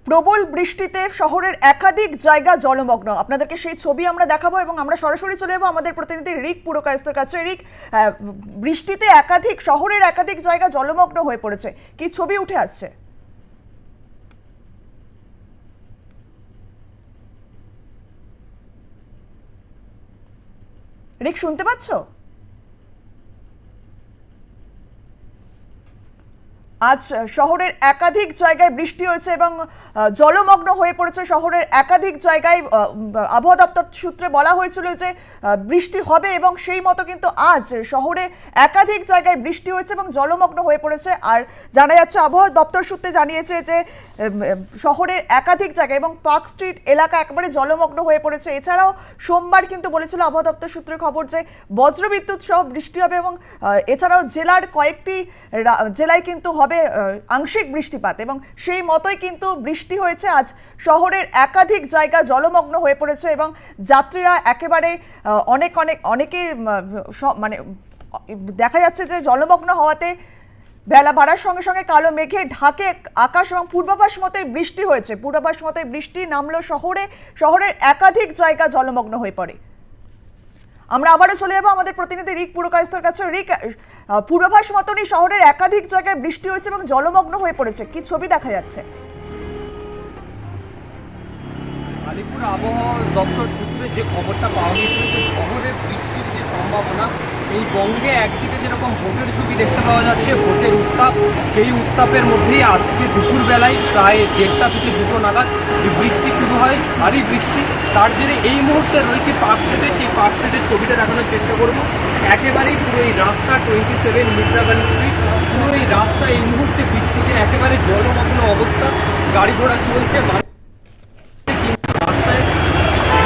প্রবল বৃষ্টিতে শহরের একাধিক জায়গা জলমগ্ন। আপনাদেরকে সেই ছবি আমরা দেখাবো এবং আমরা সরাসরি চলে যাবো আমাদের প্রতিনিধি রিক পুরকায়স্থর কাছে। রিক, বৃষ্টিতে শহরের একাধিক জায়গা জলমগ্ন হয়ে পড়েছে, কি ছবি উঠে আসছে? রিক, শুনতে পাচ্ছ? আজ শহরের একাধিক জায়গায় বৃষ্টি হয়েছে এবং জলমগ্ন হয়ে পড়েছে শহরের একাধিক জায়গায়। আবহাওয়া দপ্তর সূত্রে বলা হয়েছিল যে বৃষ্টি হবে এবং সেই মতো কিন্তু আজ শহরে একাধিক জায়গায় বৃষ্টি হয়েছে এবং জলমগ্ন হয়ে পড়েছে। আর জানা যাচ্ছে, আবহাওয়া দপ্তর সূত্রে জানিয়েছে যে শহরের একাধিক জায়গায় এবং পার্ক স্ট্রিট এলাকা একেবারে জলমগ্ন হয়ে পড়েছে। এছাড়াও সোমবার কিন্তু বলেছিল আবহাওয়া দপ্তর সূত্রে খবর যে বজ্রবিদ্যুৎ সহ বৃষ্টি হবে এবং এছাড়াও জেলার কয়েকটি জেলায় কিন্তু হবে আংশিক বৃষ্টিপাত এবং সেই মতোই কিন্তু বৃষ্টি হয়েছে। আজ শহরের একাধিক জায়গা জলমগ্ন হয়ে পড়েছে এবং যাত্রীরা একেবারে অনেকে মানে দেখা যাচ্ছে যে জলমগ্ন হওয়াতে বেলা বাড়ার সঙ্গে সঙ্গে কালো মেঘে ঢাকে আকাশ এবং পূর্বাভাস মতোই বৃষ্টি হয়েছে। পূর্বাভাস মতোই বৃষ্টি নামলো শহরের একাধিক জায়গা জলমগ্ন হয়ে পড়ে। আমরা আবারও চলে যাবো আমাদের প্রতিনিধি রিক পুরকায়স্থর কাছে। রিক, পূর্বাভাস মতনই শহরের একাধিক জায়গায় বৃষ্টি হয়েছে এবং জলমগ্ন হয়ে পড়েছে, কি ছবি দেখা যাচ্ছে? আলিপুর আবহাওয়া দপ্তর সূত্রে যে খবরটা পাওয়া গিয়েছিল যে শহরে বৃষ্টির যে সম্ভাবনা, এই বঙ্গে একদিকে যেরকম ভোটের ছবি দেখতে পাওয়া যাচ্ছে, ভোটের উত্তাপ, সেই উত্তাপের মধ্যেই আজকে দুপুরবেলায় প্রায় 1টা থেকে 2টো নাগাদ বৃষ্টি শুরু হয়, ভারী বৃষ্টি। তার জেরে এই মুহূর্তে রয়েছে পার্ক স্ট্রিটে, সেই পার্ক স্ট্রিটের ছবিটা দেখানোর চেষ্টা করবো। একেবারেই পুরো এই রাস্তা 27 মির্জাগঞ্জ স্ট্রিট, পুরো এই রাস্তা এই মুহূর্তে বৃষ্টিতে একেবারে জলমগ্ন অবস্থা, গাড়ি ঘোড়া চলছে।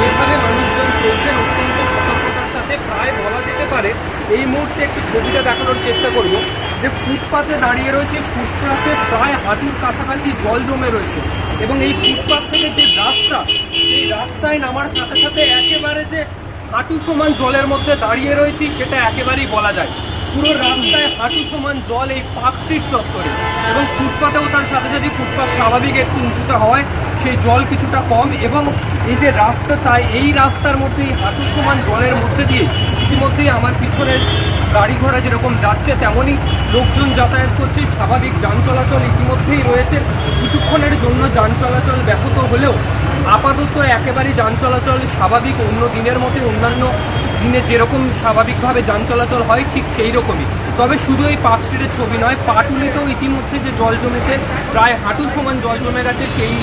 যেভাবে মানুষজন চলছেন অত্যন্ত সতর্কতার সাথে, প্রায় বলা যেতে পারে এই মুহূর্তে একটি ছবিটা দেখানোর চেষ্টা করব যে ফুটপাতে দাঁড়িয়ে রয়েছে, ফুটপাতে প্রায় হাঁটুর কাছাকাছি জল জমে রয়েছে এবং এই ফুটপাত থেকে যে রাস্তা, সেই রাস্তায় নামার সাথে সাথে একেবারে যে হাঁটু সমান জলের মধ্যে দাঁড়িয়ে রয়েছি সেটা একেবারেই বলা যায়। পুরো রাস্তায় হাঁটু সমান জল এই পার্ক স্ট্রিট চত্বরে এবং ফুটপাতেও তার সাথে সাথে ফুটপাত স্বাভাবিক একটু উঁচুতে হওয়ায় সেই জল কিছুটা কম এবং এই যে রাস্তা, তাই এই রাস্তার মধ্যে এই হাঁটু সমান জলের মধ্যে দিয়ে ইতিমধ্যেই আমার পিছনের গাড়ি ঘোড়া যেরকম যাচ্ছে তেমনই লোকজন যাতায়াত করছে। স্বাভাবিক যান চলাচল ইতিমধ্যেই রয়েছে। কিছুক্ষণের জন্য যান চলাচল ব্যাহত হলেও আপাতত একেবারেই যান চলাচল স্বাভাবিক, অন্য দিনের মতোই, অন্যান্য দিনে যেরকম স্বাভাবিকভাবে যান চলাচল হয় ঠিক সেই রকমই। তবে শুধু এই পার্ক স্ট্রিটের ছবি নয়, পাটুলিতেও ইতিমধ্যে যে জল জমেছে, প্রায় হাঁটু সমান জল জমে গেছে সেই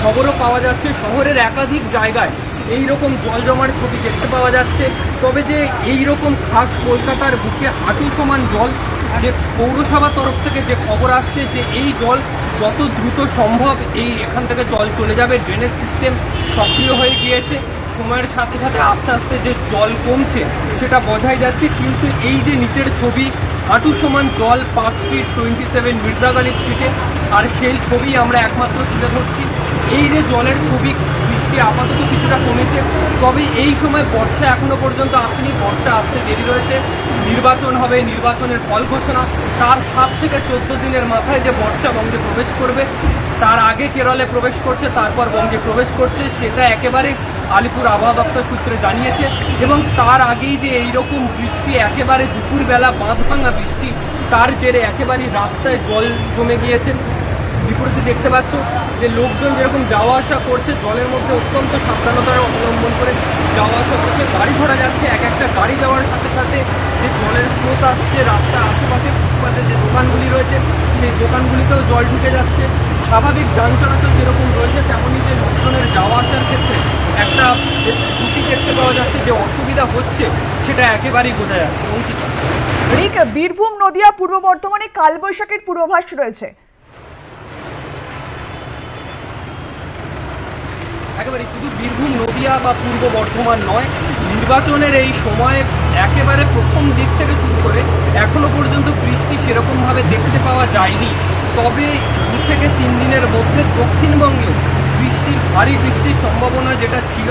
খবরও পাওয়া যাচ্ছে। শহরের একাধিক জায়গায় এই রকম জল জমার ছবি দেখতে পাওয়া যাচ্ছে। তবে যে এই রকম খাস কলকাতার বুকে হাঁটু সমান জল, যে পৌরসভার তরফ থেকে যে খবর আসছে যে এই জল যত দ্রুত সম্ভব এখান থেকে জল চলে যাবে, ড্রেনেজ সিস্টেম সক্রিয় হয়ে গিয়েছে। সময়ের সাথে সাথে আস্তে আস্তে যে জল কমছে সেটা বোঝাই যাচ্ছে, কিন্তু এই যে নিচের ছবি হাঁটু সমান জল পার্ক স্ট্রিট 27 মির্জাগঞ্জ স্ট্রিটে, আর সেই ছবি আমরা একমাত্র তুলে ধরছি। এই যে জলের ছবি, বৃষ্টি আপাতত কিছুটা কমেছে, তবে এই সময় বর্ষা এখনো পর্যন্ত আসেনি, বর্ষা আসতে দেরি রয়েছে। নির্বাচন হবে, নির্বাচনের ফল ঘোষণা, তার 7 থেকে 14 দিনের মাথায় যে বর্ষা বঙ্গে প্রবেশ করবে, তার আগে কেরলে প্রবেশ করছে, তারপর বঙ্গে প্রবেশ করছে, সেটা একেবারে আলিপুর আবহাওয়া দপ্তর সূত্রে জানিয়েছে। এবং তার আগেই যে এইরকম বৃষ্টি, একেবারে দুপুরবেলা বাঁধ ভাঙা বৃষ্টি, তার জেরে একেবারেই রাস্তায় জল জমে গিয়েছে। বিপরীতে দেখতে পাচ্ছ যে লোকজন যেরকম যাওয়া আসা করছে, জলের মধ্যে অত্যন্ত সাবধানতার অবলম্বন করে যাওয়া আসা করছে। গাড়ি ঘোড়া যাচ্ছে, এক একটা গাড়ি যাওয়ার সাথে সাথে যে জলের স্রোত আসছে, রাস্তার আশেপাশে ফুটপাতে যে দোকানগুলি রয়েছে সেই দোকানগুলিতেও জল ঢুকে যাচ্ছে। স্বাভাবিক যান চলাচল যেরকম রয়েছে তেমনই যে লোকজনের যাওয়া আসার ক্ষেত্রে একটা ত্রুটি দেখতে পাওয়া যাচ্ছে, যে অসুবিধা হচ্ছে সেটা একেবারেই বোঝা যাচ্ছে। অঙ্কিতা। রিক, বীরভূম, নদিয়া, পূর্ব বর্ধমানে কালবৈশাখীর পূর্বাভাস রয়েছে। একেবারে শুধু বীরভূম, নদিয়া বা পূর্ব বর্ধমান নয়, নির্বাচনের এই সময় একেবারে প্রথম দিক থেকে শুরু করে এখনো পর্যন্ত বৃষ্টি সেরকমভাবে দেখতে পাওয়া যায়নি। তবে 2 থেকে 3 দিনের মধ্যে দক্ষিণবঙ্গেও বৃষ্টির ভারী বৃষ্টির সম্ভাবনা যেটা ছিল,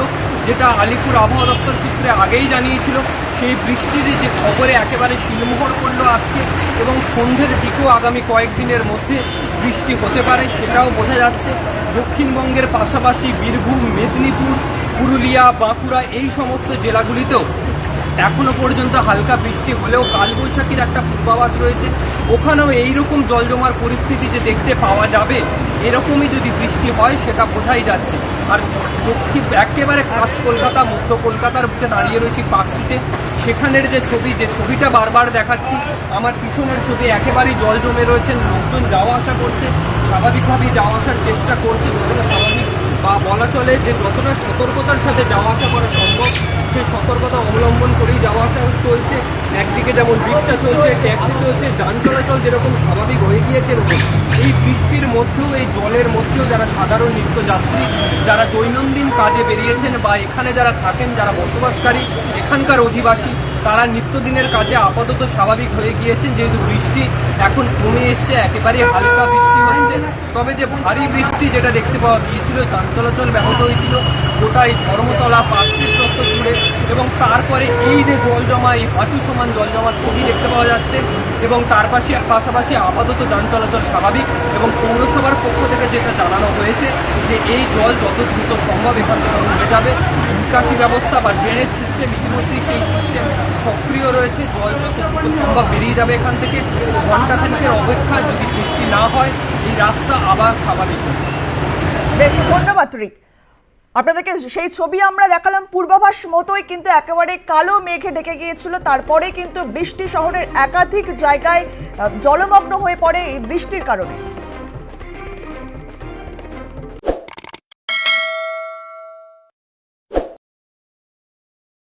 যেটা আলিপুর আবহাওয়া দপ্তর সূত্রে আগেই জানিয়েছিল, সেই বৃষ্টির যে খবরে একেবারে শিলমোহর পড়ল আজকে, এবং সন্ধ্যের দিকেও আগামী কয়েকদিনের মধ্যে বৃষ্টি হতে পারে সেটাও বোঝা যাচ্ছে। দক্ষিণবঙ্গের পাশাপাশি বীরভূম, মেদিনীপুর, পুরুলিয়া, বাঁকুড়া এই সমস্ত জেলাগুলিতেও এখনো পর্যন্ত হালকা বৃষ্টি হলেও কালবৈশাখীর একটা পূর্বাভাস রয়েছে। ওখানেও এইরকম জল জমার পরিস্থিতি যে দেখতে পাওয়া যাবে, এরকমই যদি বৃষ্টি হয় সেটা বোঝাই যাচ্ছে। আর দক্ষিণ একেবারে খাস কলকাতা, মধ্য কলকাতার বুকে দাঁড়িয়ে রয়েছি পার্কস্ট্রিটে। সেখানের যে ছবিটা বারবার দেখাচ্ছি, আমার পিছনের ছবি, একেবারেই জল জমে রয়েছেন, লোকজন যাওয়া আসা করছে, স্বাভাবিকভাবেই যাওয়া আসার চেষ্টা করছে, যতটা স্বাভাবিক বা বলা চলে যে যতটা সতর্কতার সাথে যাওয়া আসা করা সম্ভব সেই সতর্কতা অবলম্বন করেই যাওয়া আসা চলছে। একদিকে যেমন রিক্সা চলছে, ট্যাক্সি চলছে, যান চলাচল যেরকম স্বাভাবিক হয়ে গিয়েছে, এরকম এই বৃষ্টির মধ্যেও, এই জলের মধ্যেও যারা সাধারণ নিত্যযাত্রী, যারা দৈনন্দিন কাজে বেরিয়েছেন বা এখানে যারা থাকেন, যারা বসবাসকারী, এখানকার অধিবাসী, তারা নিত্যদিনের কাজে আপাতত স্বাভাবিক হয়ে গিয়েছেন, যেহেতু বৃষ্টি এখন কমে এসছে, একেবারে হালকা বৃষ্টি হচ্ছে। তবে যে ভারী বৃষ্টি যেটা দেখতে পাওয়া গিয়েছিল, যান চলাচল ব্যাহত হয়েছিল গোটাই ধর্মতলা, পার্কস্ট্রিট চত্বর জুড়ে, এবং তারপরে এই যে জল জমা, এই হাঁটু সমান জল জমার ছবি দেখতে পাওয়া যাচ্ছে, এবং তার পাশাপাশি আপাতত যান চলাচল স্বাভাবিক। এবং পৌরসভার পক্ষ থেকে যেটা জানানো হয়েছে যে এই জল যত দ্রুত সম্ভব এখান থেকে উঠে যাবে। নিকাশি ব্যবস্থা বা ড্রেনেজ সিস্টেম ইতিমধ্যেই সেই সিস্টেম সক্রিয় রয়েছে, জল যত দ্রুত সম্ভব বেরিয়ে যাবে এখান থেকে। ঘণ্টাখানিকের অপেক্ষা, যদি বৃষ্টি না হয় এই রাস্তা আবার স্বাভাবিক হবে। বেশ, ধন্যবাদ রিক। আপনাদেরকে সেই ছবি আমরা দেখালাম, পূর্বাভাস মতোই কিন্তু একেবারে কালো মেঘে ঢেকে গিয়েছিল, তারপরে কিন্তু বৃষ্টি শহরের একাধিক জায়গায় জলমগ্ন হয়ে পড়ে এই বৃষ্টির কারণে।